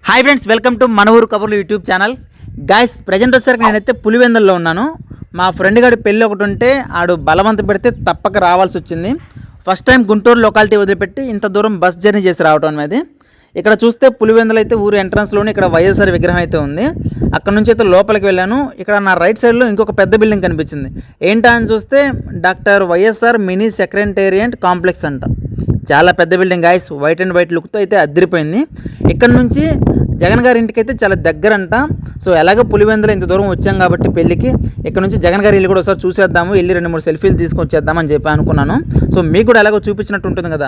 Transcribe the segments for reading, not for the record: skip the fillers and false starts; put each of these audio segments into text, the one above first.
Hi friends, welcome to మన ఊరు కబుర్లు యూట్యూబ్ ఛానల్. గాయస్, ప్రజెంట్ వచ్చేసరికి నేనైతే పులివెందుల్లో ఉన్నాను. మా ఫ్రెండ్ గారి పెళ్ళి ఒకటి ఉంటే ఆడు బలవంత పెడితే తప్పక రావాల్సి వచ్చింది. ఫస్ట్ టైం గుంటూరు లొకాలిటీ వదిలిపెట్టి ఇంత దూరం బస్ జర్నీ చేసి రావటం అనేది. ఇక్కడ చూస్తే పులివెందులు అయితే ఊరు ఎంట్రన్స్లోనే ఇక్కడ వైఎస్ఆర్ విగ్రహం అయితే ఉంది. అక్కడ నుంచి అయితే లోపలికి వెళ్ళాను. ఇక్కడ నా రైట్ సైడ్లో ఇంకొక పెద్ద బిల్డింగ్ కనిపించింది. ఏంటా అని చూస్తే doctor YSR mini secretariat complex అంట. చాలా పెద్ద building guys, white and white లుక్తో అయితే అదిరిపోయింది. ఇక్కడ నుంచి జగన్ గారి ఇంటికి అయితే చాలా దగ్గరంట. సో ఎలాగో పులివెందులు ఇంత దూరం వచ్చాం కాబట్టి పెళ్ళికి, ఇక్కడ నుంచి జగన్ గారి ఇల్లు కూడా ఒకసారి చూసేద్దాము, వెళ్ళి 2-3 సెల్ఫీలు తీసుకొచ్చేద్దామని చెప్పి అనుకున్నాను. సో మీకు కూడా ఎలాగో చూపించినట్టు ఉంటుంది కదా,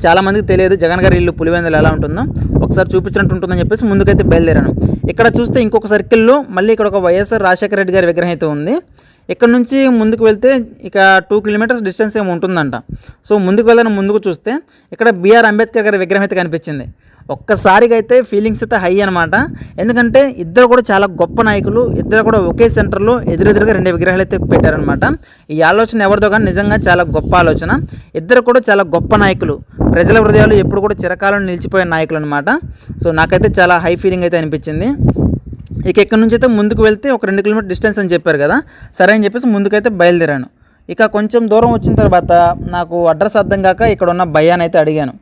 చాలామందికి తెలియదు జగన్ గారి ఇల్లు పులివెందులు ఎలా ఉంటుందో, ఒకసారి చూపించినట్టు ఉంటుందని చెప్పేసి ముందుకైతే బయలుదేరాను. ఇక్కడ చూస్తే ఇంకొక సర్కిల్లో మళ్ళీ ఇక్కడ ఒక వైఎస్ఆర్ రాజశేఖర రెడ్డి గారి విగ్రహం అయితే ఉంది. ఇక్కడ నుంచి ముందుకు వెళ్తే ఇక 2 కిలోమీటర్స్ డిస్టెన్స్ ఏమి ఉంటుందంట. సో ముందుకు వెళ్ళని ముందుకు చూస్తే ఇక్కడ బిఆర్ అంబేద్కర్ గారి విగ్రహం అయితే కనిపించింది. ఒక్కసారిగా అయితే ఫీలింగ్స్ అయితే హై అనమాట. ఎందుకంటే ఇద్దరు కూడా చాలా గొప్ప నాయకులు, ఇద్దరు కూడా ఒకే సెంటర్లో ఎదురెదురుగా 2 విగ్రహాలు అయితే పెట్టారనమాట. ఈ ఆలోచన ఎవరిదో కానీ నిజంగా చాలా గొప్ప ఆలోచన. ఇద్దరు కూడా చాలా గొప్ప నాయకులు, ప్రజల హృదయాలు ఎప్పుడు కూడా చిరకాలం నిలిచిపోయే నాయకులు అనమాట. సో నాకైతే చాలా హై ఫీలింగ్ అయితే అనిపించింది. ఇక ఇక్కడ నుంచి అయితే ముందుకు వెళ్తే ఒక 2 కిలోమీటర్ డిస్టెన్స్ అని చెప్పారు కదా, సరే అని చెప్పేసి ముందుకైతే బయలుదేరాను. ఇక కొంచెం దూరం వచ్చిన తర్వాత నాకు అడ్రస్ అర్థం కాక ఇక్కడ ఉన్న భయ్యాని అయితే అడిగాను.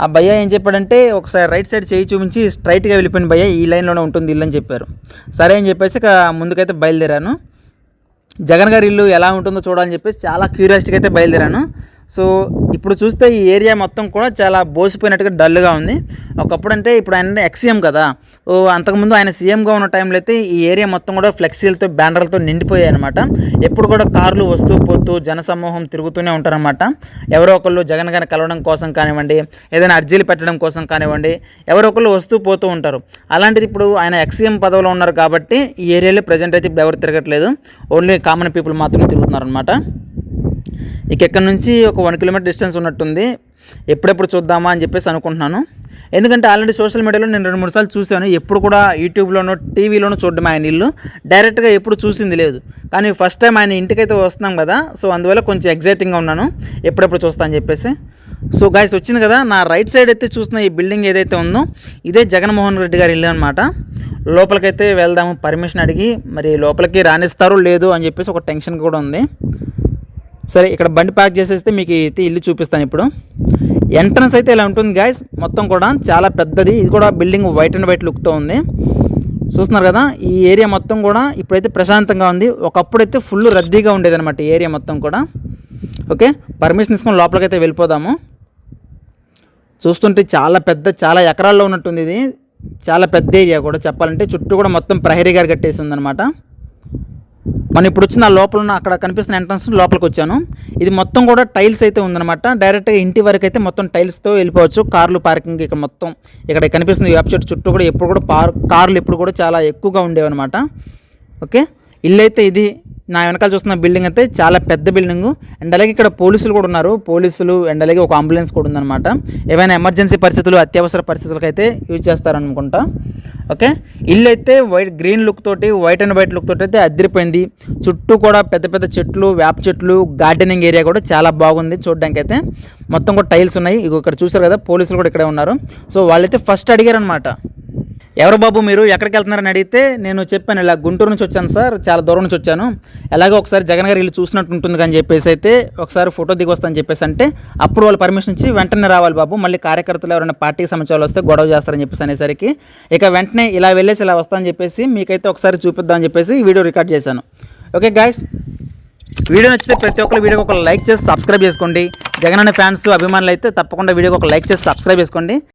ఆ భయ్య ఏం చెప్పాడంటే, ఒకసారి రైట్ సైడ్ చేయి చూపించి స్ట్రైట్గా వెళ్ళిపోయిన భయ్య, ఈ లైన్లోనే ఉంటుంది ఇల్లు అని చెప్పారు. సరే అని చెప్పేసి ఇక ముందుకైతే బయలుదేరాను. జగన్ గారి ఇల్లు ఎలా ఉంటుందో చూడాలని చెప్పేసి చాలా క్యూరియాసిటీగా అయితే బయలుదేరాను. సో ఇప్పుడు చూస్తే ఈ ఏరియా మొత్తం కూడా చాలా బోసిపోయినట్టుగా డల్గా ఉంది. ఒకప్పుడు అంటే ఇప్పుడు ఆయన ఎక్సీఎం కదా, అంతకుముందు ఆయన సీఎంగా ఉన్న టైంలో అయితే ఈ ఏరియా మొత్తం కూడా ఫ్లెక్సీలతో బ్యానర్లతో నిండిపోయాయి అనమాట. ఎప్పుడు కూడా కార్లు వస్తూ పోతూ జనసమూహం తిరుగుతూనే ఉంటారనమాట. ఎవరో ఒకళ్ళు జగన్ గారిని కలవడం కోసం కానివ్వండి, ఏదైనా అర్జీలు పెట్టడం కోసం కానివ్వండి, ఎవరో ఒకళ్ళు వస్తూ పోతూ ఉంటారు. అలాంటిది ఇప్పుడు ఆయన ఎక్సీఎం పదవిలో ఉన్నారు కాబట్టి ఈ ఏరియాలో ప్రజెంట్ అయితే ఇప్పుడు ఎవరు తిరగట్లేదు, ఓన్లీ కామన్ పీపుల్ మాత్రమే తిరుగుతున్నారు అనమాట. ఇక ఎక్కడి నుంచి ఒక 1 కిలోమీటర్ డిస్టెన్స్ ఉన్నట్టుంది. ఎప్పుడెప్పుడు చూద్దామా అని చెప్పేసి అనుకుంటున్నాను. ఎందుకంటే ఆల్రెడీ సోషల్ మీడియాలో నేను 2-3 సార్లు చూశాను. ఎప్పుడు కూడా యూట్యూబ్లోనో టీవీలోనో చూడడం ఆయన ఇల్లు, డైరెక్ట్గా ఎప్పుడు చూసింది లేదు. కానీ ఫస్ట్ టైం ఆయన ఇంటికైతే వస్తున్నాం కదా, సో అందువల్ల కొంచెం ఎగ్జైటింగ్గా ఉన్నాను, ఎప్పుడెప్పుడు చూస్తా అని చెప్పేసి. సో గాయస్, వచ్చింది కదా, నా రైట్ సైడ్ అయితే చూస్తున్న ఈ బిల్డింగ్ ఏదైతే ఉందో ఇదే జగన్మోహన్ రెడ్డి గారి ఇల్లు అనమాట. లోపలికైతే వెళ్దాము, పర్మిషన్ అడిగి, మరి లోపలికి రానిస్తారో లేదో అని చెప్పేసి ఒక టెన్షన్ కూడా ఉంది. సరే, ఇక్కడ బండి పార్క్ చేసేస్తే మీకు అయితే ఇల్లు చూపిస్తాను. ఇప్పుడు ఎంట్రన్స్ అయితే ఇలా ఉంటుంది గాయస్, మొత్తం కూడా చాలా పెద్దది. ఇది కూడా బిల్డింగ్ వైట్ అండ్ వైట్ లుక్తో ఉంది. చూస్తున్నారు కదా, ఈ ఏరియా మొత్తం కూడా ఇప్పుడైతే ప్రశాంతంగా ఉంది. ఒకప్పుడైతే ఫుల్ రద్దీగా ఉండేది అనమాట ఈ ఏరియా మొత్తం కూడా. ఓకే, పర్మిషన్ తీసుకొని లోపలికైతే వెళ్ళిపోదాము. చూస్తుంటే చాలా ఎకరాల్లో ఉన్నట్టుంది. ఇది చాలా పెద్ద ఏరియా కూడా చెప్పాలంటే, చుట్టూ కూడా మొత్తం ప్రహరీ గారు కట్టేసి ఉందన్నమాట. మనం ఇప్పుడు వచ్చిన లోపల ఉన్న అక్కడ కనిపిస్తున్న ఎంట్రన్స్ లోపలికి వచ్చాను. ఇది మొత్తం కూడా టైల్స్ అయితే ఉందన్నమాట. డైరెక్ట్గా ఇంటి వరకు అయితే మొత్తం టైల్స్తో వెళ్ళిపోవచ్చు. కార్లు పార్కింగ్ ఇక్కడ మొత్తం ఇక్కడ కనిపిస్తుంది వేప చెట్టు చుట్టూ కూడా ఎప్పుడు కూడా కార్లు ఎప్పుడు కూడా చాలా ఎక్కువగా ఉండేవన్నమాట. ఓకే, ఇల్లు అయితే ఇది. నా వెనకాల చూస్తున్న బిల్డింగ్ అయితే చాలా పెద్ద బిల్డింగు. అండ్ అలాగే ఇక్కడ పోలీసులు కూడా ఉన్నారు, పోలీసులు అండ్ అలాగే ఒక అంబులెన్స్ కూడా ఉందన్నమాట. ఏవైనా ఎమర్జెన్సీ పరిస్థితులు, అత్యవసర పరిస్థితులకు అయితే యూజ్ చేస్తారనుకుంటా. ఓకే, ఇల్లు అయితే గ్రీన్ లుక్ తోటి, వైట్ అండ్ వైట్ లుక్ తోటి అయితే అదిరిపోయింది. చుట్టూ కూడా పెద్ద పెద్ద చెట్లు, వేప చెట్లు, గార్డెనింగ్ ఏరియా కూడా చాలా బాగుంది చూడడానికి అయితే. మొత్తం కూడా టైల్స్ ఉన్నాయి. ఇక్కడ చూసారు కదా, పోలీసులు కూడా ఇక్కడే ఉన్నారు. సో వాళ్ళైతే ఫస్ట్ అడిగారనమాట, ఎవరు బాబు మీరు, ఎక్కడికి వెళ్తున్నారని అడిగితే నేను చెప్పాను, ఇలా గుంటూరు నుంచి వచ్చాను సార్, చాలా దూరం నుంచి వచ్చాను, ఎలాగో ఒకసారి జగన్ గారి ఇల్లు చూసినట్టు ఉంటుంది అని చెప్పేసి అయితే ఒకసారి ఫోటో దిగి వస్తాను చెప్పేసి అంటే, అప్పుడు వాళ్ళు పర్మిషన్ ఇచ్చి వెంటనే రావాలి బాబు, మళ్ళీ కార్యకర్తలు ఎవరైనా పార్టీకి సంబంధించిన వస్తే గొడవ చేస్తారని చెప్పేసి అనేసరికి ఇక వెంటనే ఇలా వెళ్ళేసి ఇలా వస్తానని చెప్పేసి మీకైతే ఒకసారి చూపిద్దామని చెప్పేసి వీడియో రికార్డ్ చేశాను. ఓకే గాయస్, వీడియో నచ్చితే ప్రతి ఒక్కరు వీడియోకి ఒక లైక్ చేసి సబ్స్క్రైబ్ చేసుకోండి. జగన్ అనే ఫ్యాన్స్, అభిమానులు అయితే తప్పకుండా వీడియోకి ఒక లైక్ చేసి సబ్స్క్రైబ్ చేసుకోండి.